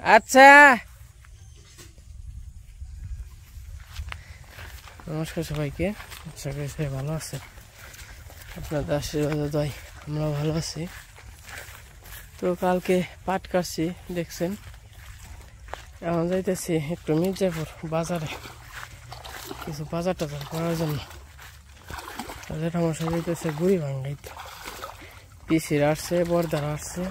আচ্ছা নমস্কার সবাইকে, আশা করি সবাই ভালো আছে। আপনাদের আশীর্বাদ দয় আমরা ভালো আছি। তো কালকে পাট কাটছি দেখছেন, এখন যাইতেছি একটু মির্জাপুর বাজারে কিছু বাজার টাজার করার জন্য। তাদের আমার সাথে যাইতেছে গুড়ি ভাঙ্গাইতে, পিসির আসছে, বর্দার আসছে।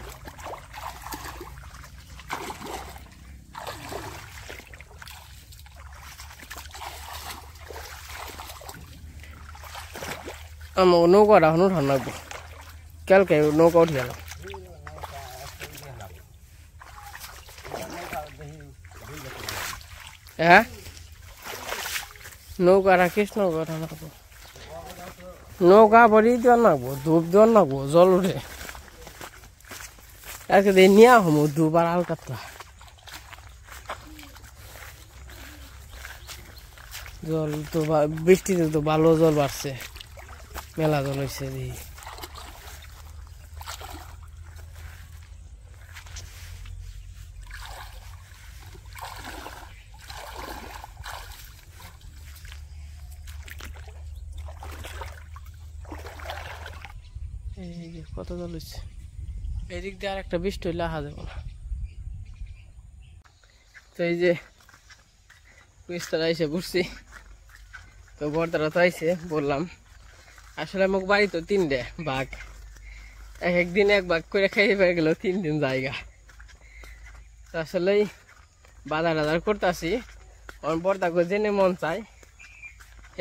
আমার নৌকাটা এখন উঠান লাগবো, কালকে নৌকা উঠে গেল। হ্যাঁ নৌকা রাখিস, নৌকা উঠান লাগবো, নৌকা ভরি দেওয়ার লাগবো, ধূপ দেওয়ার লাগবো, জল উঠে আজকে দিয়ে নিয়ে হমো ধূপ আর আল কাতলা জল। তো বৃষ্টিতে তো ভালো জল বাড়ছে, মেলা জল হয়েছে। কত জল হচ্ছে, এদিক দিয়ে আর একটা বৃষ্টি হইলে আহা যাবো না। তো এই যে পিস্তরা এসে ঘুরছি, তো বর্দারা তো আইসে বললাম। আসলে আমার বাড়ি তো 3টে বাঘ, একদিন এক বাঘ করে খাইয়ে পেয়ে গেল 3 দিন জায়গা। তো আসলেই বাজার টাজার করতেছি, কারণ বর্দাকে জেনে মন চায়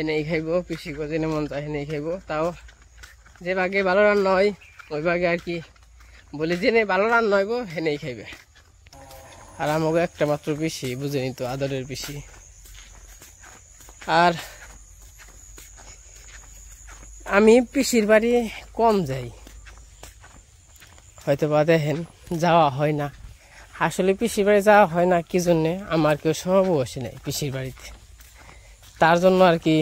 এনেই খাইব, পিসিকে জেনে মন চায় এনেই খাইব। তাও যে বাঘে ভালো রান্না হয় ওই বাঘে আর কি বলে জেনে ভালো রান্না হইব এনেই খাইবে। আর আমাকে একটা মাত্র পিসি, বুঝে তো আদরের পিসি। আর আমি পিসির বাড়ি কম যাই, হয়তো বা দেখেন যাওয়া হয় না। আসলে পিসির বাড়ি যাওয়া হয় না কি জন্যে, আমার কেউ সহবসী নেই পিসির বাড়িতে, তার জন্য আর কি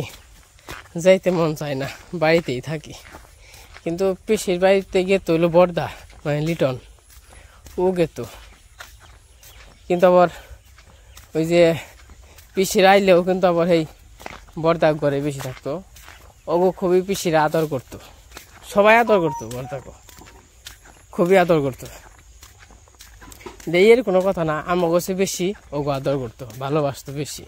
যাইতে মন চায় না, বাড়িতেই থাকি। কিন্তু পিসির বাড়িতে গেতো হইলো বর্দা, মানে লিটন, ও গেত। কিন্তু আবার ওই যে পিসির আইলেও কিন্তু আবার এই বর্দা ঘরে বেশি থাকতো, ওগো খুবই পিসিরা আদর করতো, সবাই আদর করতো, বর্দাকে খুবই আদর করতো। দেয়ের কোনো কথা না, আমার কাছে বেশি ওগো আদর করতো, ভালোবাসতো বেশি।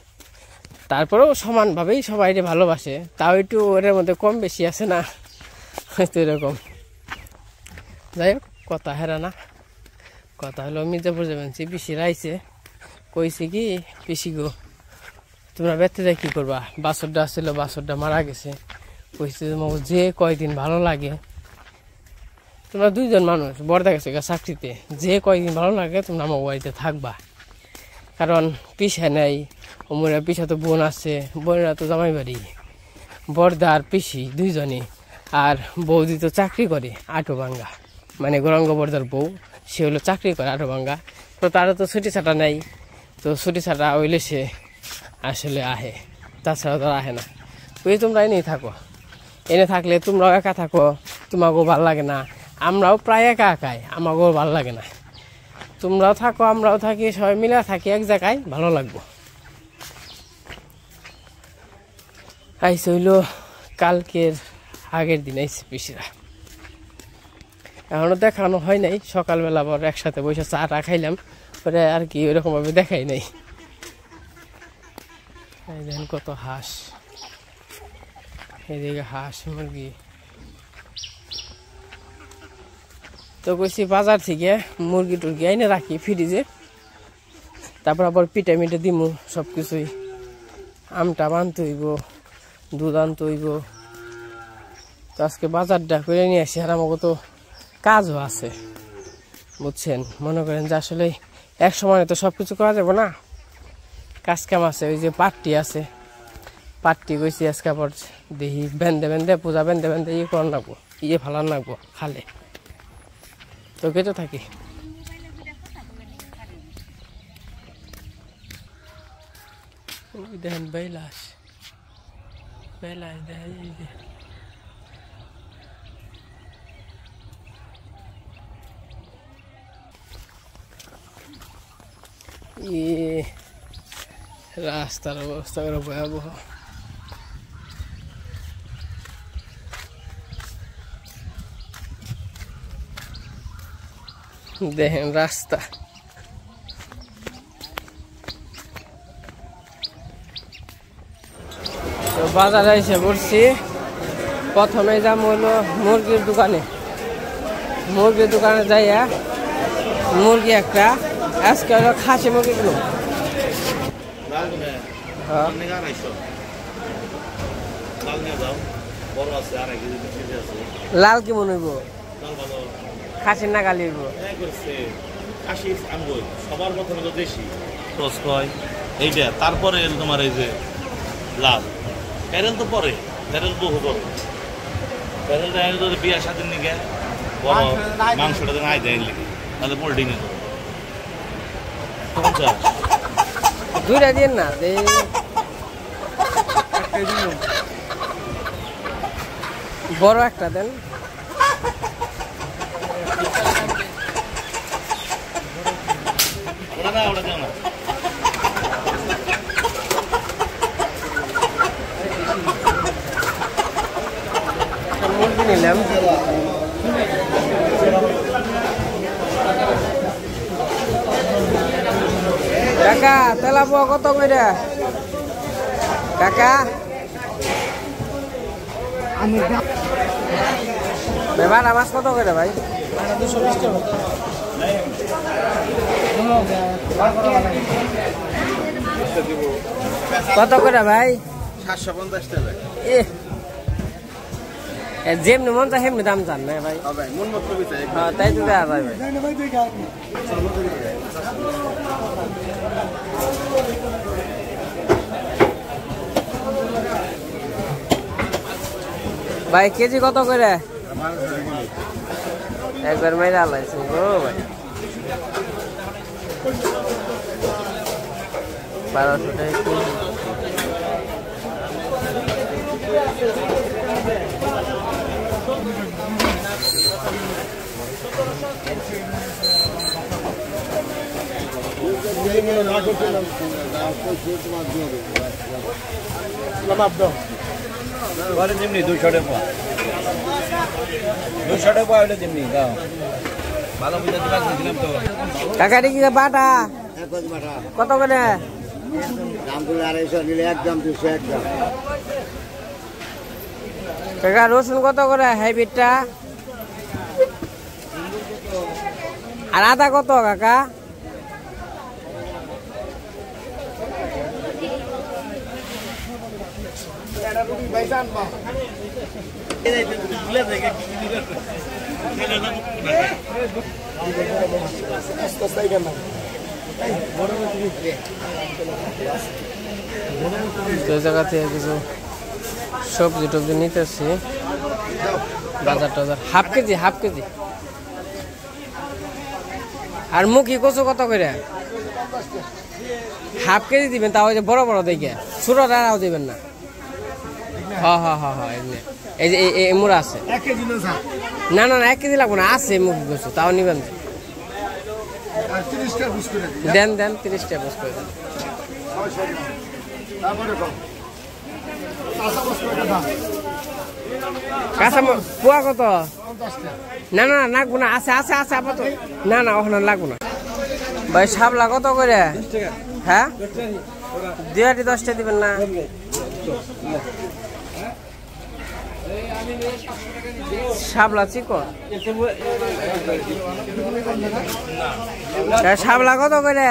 তারপরেও সমানভাবেই সবাই ভালোবাসে, তাও একটু ওর মধ্যে কম বেশি আছে না, হয়তো এরকম। যাই হোক কথা হেরা না, কথা হলো মির্জাপুর যাবেন। পিসিরা আইসে, কইছে কি পিসি গো তোমরা বেঁচতে যাই কী করবা, বাছরটা আসছিল, বাছরটা মারা গেছে। কইছে তোমাকে যে কয়দিন ভালো লাগে, তোমরা 2জন মানুষ বর্দা গেছে চাকরিতে, যে কয়দিন ভালো লাগে তোমরা আমার বাড়িতে থাকবা। কারণ পিসা নেই, ওমরা পিসা তো বোন আছে, বোনেরা তো জামাই বাড়ি, বর্দা আর পিসি 2জনই। আর বৌদি তো চাকরি করে আটোভাঙ্গা, মানে গৌরাঙ্গ বর্দার বউ, সে হলো চাকরি করে আটোভাঙ্গা। তো তারও তো ছুটি ছাটা নাই, তো ছুটি ছাটা হইলে সে আসলে আহে, তাছাড়া তো আহে না। ওই তোমরা এনেই থাকো, এনে থাকলে তোমরাও একা থাকো, তোমাকেও ভাল লাগে না, আমরাও প্রায় একা একাই, আমাকেও ভালো লাগে না। তোমরাও থাকো আমরাও থাকি, সবাই মিলে থাকি এক জায়গায়, ভালো লাগবো। আইসে হইল কালকের আগের দিন আইসে পিসিরা, এখনো দেখানো হয় নাই। সকালবেলা আবার একসাথে বসে চাটা খাইলাম, পরে আর কি ওইরকম ভাবে দেখাই নাই। এই দেখেন কত হাঁস, এদিকে হাঁস মুরগি। তো কইছি বাজার থেকে মুরগি টুরগি আইনে রাখি ফ্রিজে, তারপর আবার পিঠে মিটে দিমু সব কিছুই। আমটা বানতে হইব, দুধ আনতে হইব। তো আজকে বাজারটা করে নিয়ে আসি। আর আমাকে তো কাজও আছে বুঝছেন, মনে করেন যে আসলে এক সময় তো সব কিছু করা যাবে না, কাজ কাম আছে। ওই যে পাট্টি আছে, পাট্টি কইছি আজকে আবার দেখি বেঁধে বেঁধে পূজা বেঁধে বেঁধে ইয়ে করার লাগবো, ইয়ে ফালার লাগবো খালে। তো কেটে থাকি। দেখেন বেলাস, বেলাস দেখা যায় যে রাস্তার অবস্থা করে ভয়াবহ। দেখেন রাস্তা, তো বাজারে এসে পড়ছি। প্রথমে যাম হলো মুরগির দোকানে। মুরগির দোকানে যাইয়া মুরগি একটা, আজকে হলো খাসি মুরগি কিলো। লাল কি মনে হইব? খাসির না গালি হইব? সবার প্রথমে তো দেশি ক্রস কয় এইটা, তারপরে তোমার এই যে লাল প্যারেল, তো পরে প্যারেল বহু বড় প্যারেলটা যদি বিয়ার সাথে নিয়ে বড় মাংসটা নাই দেয় লিখে, তাহলে পোল্ট্রি নিত 50 দুইটা দিন না বড় একটা দেন। ওটা না, ওটা দেও না। মুরগি নিলাম। কাকা তেলাপোয়া কত করে কাকা? বাটা মাছ কত করে ভাই? কত করে ভাই? 750 টাকা। যেমনি মন চায় সেমনি দাম চান না ভাই? তাই তো দেওয়া যায় ভাই। ভাই কেজি কত করে? একবার মেরে আলাইছি গো ভাই। 1200 টাকা কেজি। যেমনি 200 টাকা 200 টাকা হইলে যেমনি দাও ভালো বুঝে দিলাম তো। কাকা কি বাটা কত করে? দাম বলে 250 নিলে একদম 200 একদম। কাকা রসুন কত করে হাইব্রিডটা? আর আদা কত কাকা? জায়গা থেকে কিছু সবজি টবজি নিতেছি। বাজার টাজার হাফ কেজি। আর মুখি কচু কত করে? হাফ কেজি দিবেন, তাও বড় বড় দেখে, ছোটটাও দিবেন না। হ্যাঁ এই যে এই মুড়া আছে। না 1 কেজি লাগবে না, আছে মুখি কচু, তাও নিবেন। দেন 30 টাকা বুঝ করে দেন। কাঁচা পোয়া কত? না লাগবো না, আছে আপাতত। না ওখানে লাগবো না ভাই। শাপলা কত করে? হ্যাঁ 10 টা দিবেন না? শাপলা চিকন। শাপলা কত করে?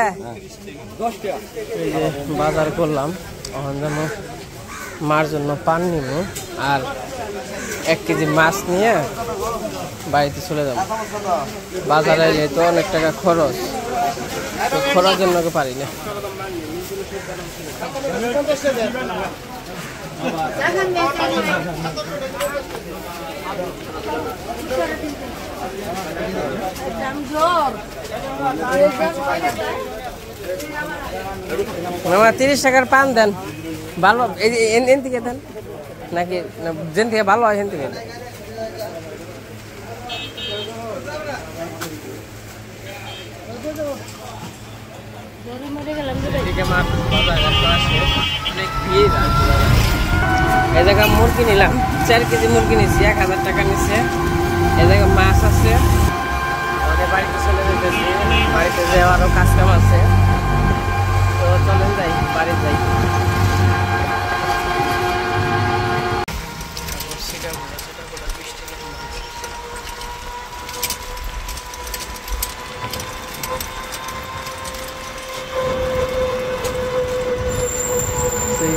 এই যে বাজার করলাম, এখন যেন মার জন্য পান নিব আর 1 কেজি মাছ নিয়ে বাড়িতে চলে যাব। বাজারে যেহেতু অনেক টাকা খরচ, তো খরচ জন্য পারি না। মামা 30 টাকার পান দেন, ভালো এন থেকে দেন নাকি যেন থেকে ভালো হয় সেন থেকে দেন। এদিকে মাছ বাজার আসে অনেক ভিড় আর কি বাজারে। এই জায়গায় মুরগি নিলাম 4 কেজি মুরগি নিচ্ছি 1000 টাকা নিচ্ছে। এই জায়গায় মাছ আছে ওদের বাড়িতে চলে যেতেছি বাড়িতে যে আরো কাজ কাম আছে তো চলেন যাই বাড়ি যাই।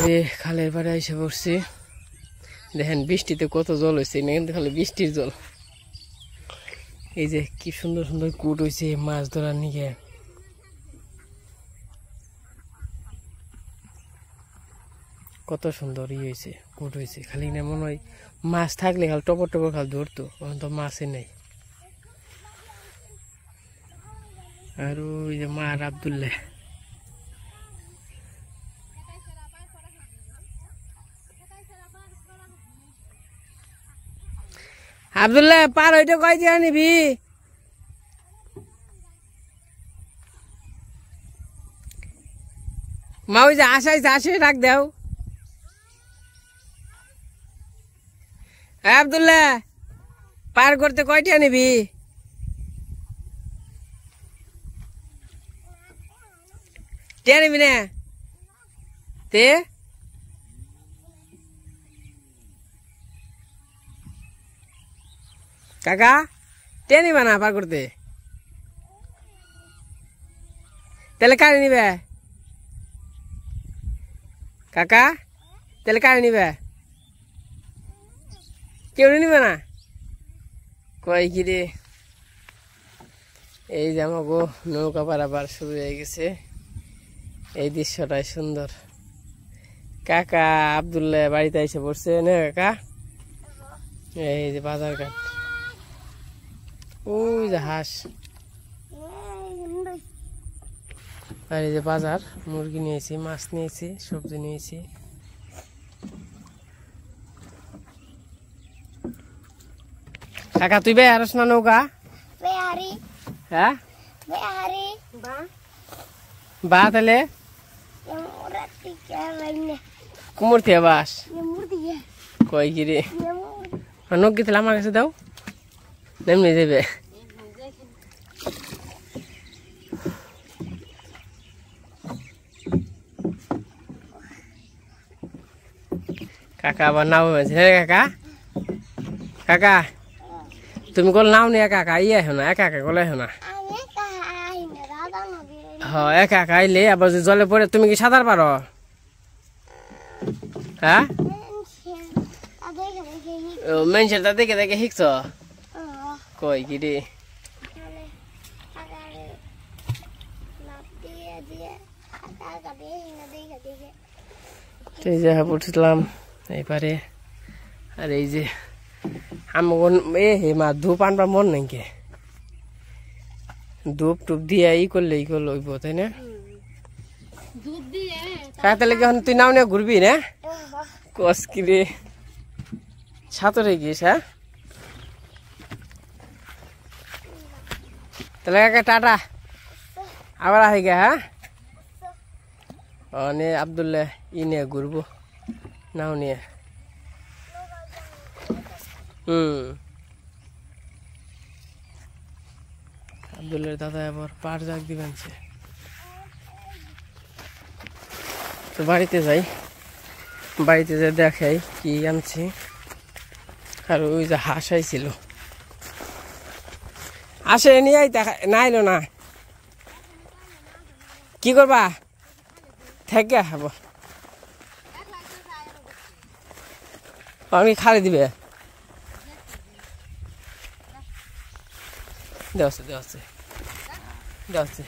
যে খালের পাড়ে এসে পড়ছি দেখেন বৃষ্টিতে কত জল হয়েছে না কিন্তু খালি বৃষ্টির জল। এই যে কি সুন্দর সুন্দর কুট হয়েছে মাছ ধরার নিয়ে। কত সুন্দর হয়েছে কুট হয়েছে খালি না মনে হয় মাছ থাকলে খালি টপর টপর খালি ধরতো এখন তো মাছই নেই। আর ওই যে মার আব্দুল্লাহ আব্দুল্লাহ পার ওইটা কয় দিয়া নিবি? মা ওই যে আসাইছে আসে রাখ দাও। আব্দুল্লাহ পার করতে কয়টা নিবি? টিয়া নিবি না তে? কাকা টিয়া নিবা না পার করতে? তাহলে কারে নিবে কাকা? তাহলে কারে নিবে? কেউ নিবে না কয় কি রে। এই যে আমাকে নৌকা পারাবার শুরু হয়ে গেছে। এই দৃশ্যটাই সুন্দর। কাকা আব্দুল্লাহ বাড়িতে এসে পড়ছে না কাকা? এই যে বাজার ঘাট ওই যে হাঁস আর এই যে বাজার মুরগি নিয়েছি মাছ নিয়েছি সবজি নিয়েছি। কাকা তুই বে আরস না নৌকা? হ্যাঁ বা তাহলে কুমোর থেকে বাস কয় কি রে নখ গেছিল আমার কাছে দাও নেমনি যাবে। কাকা আবার নাও হ্যাঁ কাকা কাকা তুমি কল নাও নি একা একা ইয়ে আহ না একা একা গলে না। হ্যাঁ একা একা আইলে আবার জলে পড়ে তুমি কি সাঁতার পারো? হ্যাঁ মানুষের তা দেখে দেখে শিখছ কই কি রে। এই যে পড়ছিলাম এইবারে আর এই যে আমার এ মা ধূপ আনবার মন নাকি ধূপ টুপ দিয়ে ই করলে হইব তাই না? তাহলে কি তুই নাও নিয়ে ঘুরবি না কস কি রে সাঁতরে গিয়েছ? হ্যাঁ তাহলে কাকা টাটা আবার আহি গে। হ্যাঁ নে আব্দুল্লাহ ই নিয়ে ঘুরবো নাও নিয়ে। আব্দুল্লাহর দাদা আবার পার জাগ দিবেন তো বাড়িতে যাই বাড়িতে যে দেখাই কি আনছি। আর ওই যে হাঁস আইছিল আসে নিয়ে না আইলো না কি করবা থেকে হব আমি খালি দিবে দেওয়াছে দেওয়াছে দেওয়াছে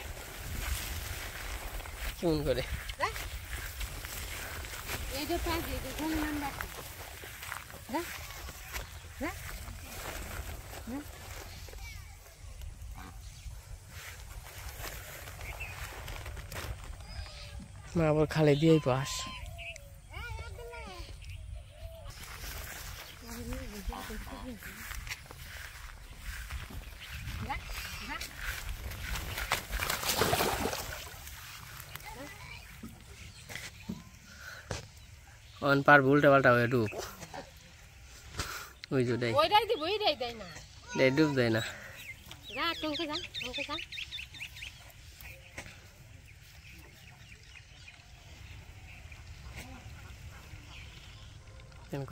কেমন করে মা আবার খালে দিয়েই পাস অন পার উল্টা পাল্টা হয়ে ডুব ওই যে দেয় ওইটাই দিব ওইটাই দেয় না দেয় ডুব দেয় না যা টঙ্কে যা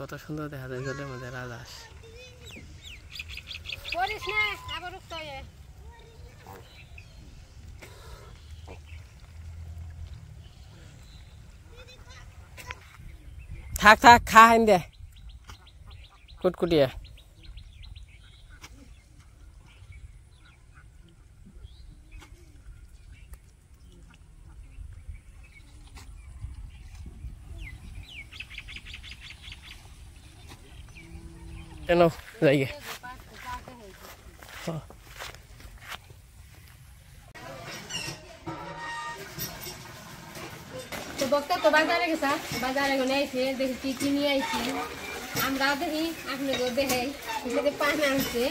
কত সুন্দর দেখা যায় জলের মধ্যে রাজহাঁস করিস না আবার উঠতে হয় থাক থাক খা হেন দে কুটকুটিয়ে কেন যাই গে তো বক্তা তো বাজারে গেছা বাজারে গনে আইছে দেখি কি কি নিয়ে আইছে আমরাও দেখি আপনাকেও দেখে সেটাতে পান আনছে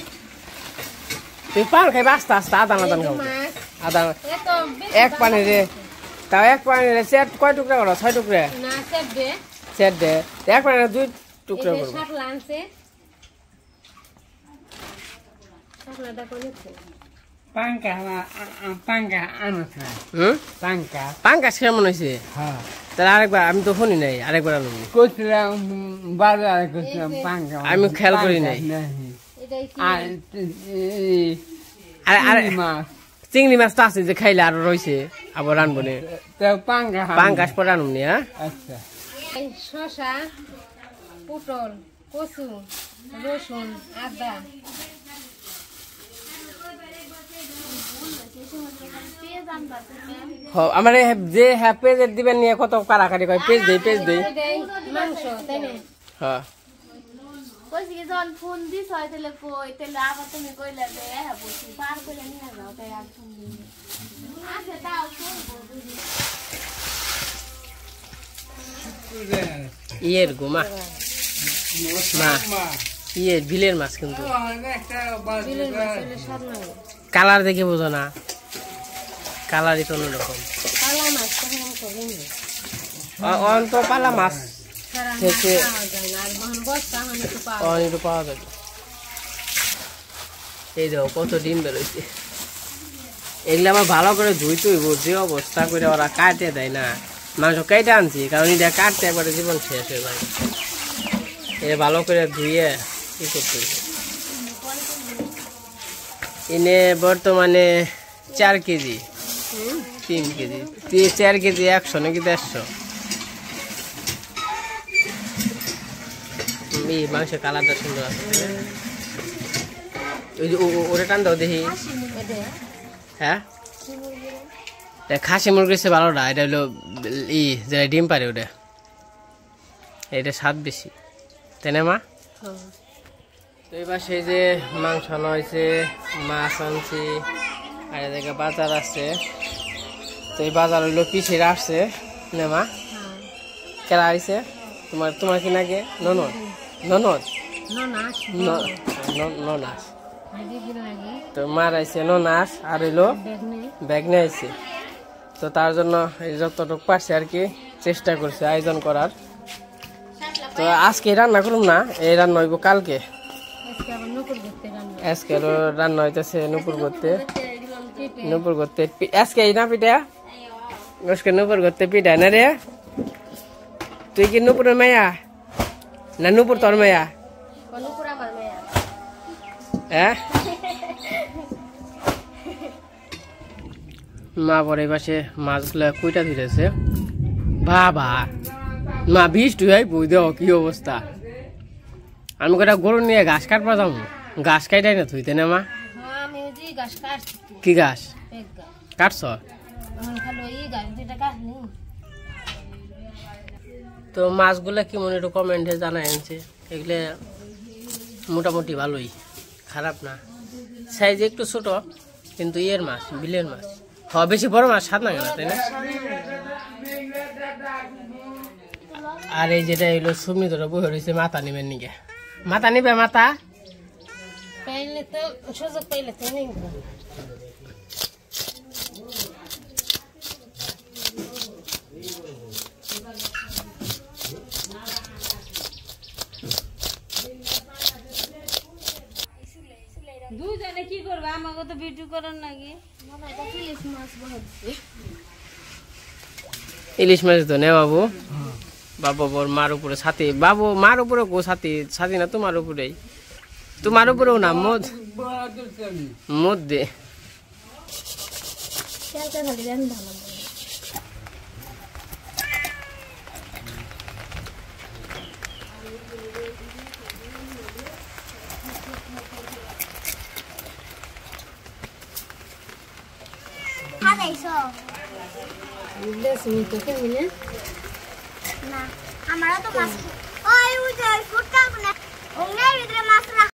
তুই পান খাইবা আস্তে আস্তে আদান আদান খাও মাছ আদান এত এক পানি রে তাও এক পানি রে সেট কয় টুকরা করো 6 টুকরা না সেবে সেট দে এক পানি 2 টুকরা এই করো শাকলা আনছে শাকলাটা কোনেছে পাঙ্কা আনছ না পাঙ্কা পাঙ্কাশ কেমন হয়েছে হ্যাঁ তাহলে আরেকবার আমি তো শুনি নাই আরেকবার আনুনি কইছিলাম বাজারে কইছিলাম পাঙ্কা আমি খেয়াল করি নাই এটাই কি আর আরে আরে মাছ চিংড়ি মাছ তো আছে যে খাইলে আরো রয়েছে আবার রানবো নে তো পাঙ্কা পাঙ্কাশ পরে আনুনি হ্যাঁ আচ্ছা এই শসা পটল কচু রসুন আদা আমার যে হ্যাঁ পেজ দিবেন নিয়ে কত কারাকারি কয় পেজ দেই এটাই মাংস তাই না হ্যাঁ কইছি কি যখন ফোন দিস হয় তাহলে কই তাহলে আবার তুমি কইলে যে হ্যাঁ বলছি পার করে নিয়ে যাও তাই আর ফোন দিই আচ্ছা তাও ইয়ের গোমা মা ইয়ে বিলের মাছ কিন্তু বিলের মাছ হলে স্বাদ লাগে কালার দেখে বোঝো না কালারই তো অন্যরকম কালা মাছ তখন আমি করিনি অন্ত পালা মাছ সারা থেকে পাওয়া যায় না আর বহন বস্তা হন একটু পাওয়া অনেকটু পাওয়া যাবে এই দেখো কত ডিম বেরোইছে এগুলো আবার ভালো করে ধুইতে হইব যে অবস্থা করে ওরা কাটে দেয় না মাংস কেটে আনছি কারণ এটা কাটতে একবারে জীবন শেষ হয়ে যায় এ ভালো করে ধুয়ে কি করতে হইব এনে বর্তমানে 4 কেজি 3 কেজি 4 কেজি 100 নাকি 150 এই মাংসের কালারটা সুন্দর আছে ওই যে ওরে টান দাও দেখি হ্যাঁ খাসি মুরগির চেয়ে ভালো না এটা হলো ই যেটা ডিম পারে ওটা এটা স্বাদ বেশি তাই না মা তো এবার সেই যে মাংস আনা হয়েছে মাছ আনছি আর এদিকে বাজার আছে তো এই বাজার হইলো পিছিয়ে আসছে না মা কেরা আইছে তোমার কি নাকি ননদ ননদ ননাস তো মার আইছে ননাস আর হইলো ব্যাগনে আইছে তো তার জন্য যতটুকু পারছে আর কি চেষ্টা করছে আয়োজন করার তো আজকে রান্না করুম না এই রান্না হইব কালকে আজকে রান্না হইতেছে নুপুর করতে আজকে না পিঠা আজকে নুপুর করতে পিঠা না রে তুই কি নুপুরের মেয়া না নুপুর তোর মেয়া হ্যাঁ মা পরে পাশে মাছগুলা কুইটা ধরেছে বাবা মা বৃষ্টি হয় বই দেও কি অবস্থা আমি কটা গরু নিয়ে ঘাস কাটবা যাবো ঘাস কাটাই না থইতে না মা কি ঘাস কাটছ তো মাছগুলা কেমন একটু কমেন্টে জানাই আনছে এগুলো মোটামুটি ভালোই খারাপ না সাইজ একটু ছোট কিন্তু ইয়ের মাছ বিলের মাছ বেশি বড় মাছ স্বাদ লাগে না তাই না আর এই যেটা হইলো সুমিতরা বই রয়েছে মাথা নিবেন নিকে মাথা নিবে মাথা পাইলে তো সুযোগ পাইলে তো নেই কি করবে আমাকে তো ভিডিও করার নাকি মনে হয় এটা ইলিশ মাছ বলছে ইলিশ মাছ তো নে বাবু বাবু বর মার উপরে ছাতি বাবু মার উপরে গো ছাতি ছাতি না তোমার উপরেই তোমার উপরেও না মধ্যে তেলটা খালি দেন ভালো না আমারও তো মাছ ওই উজার ফুটকা না ওর ভিতরে মাছ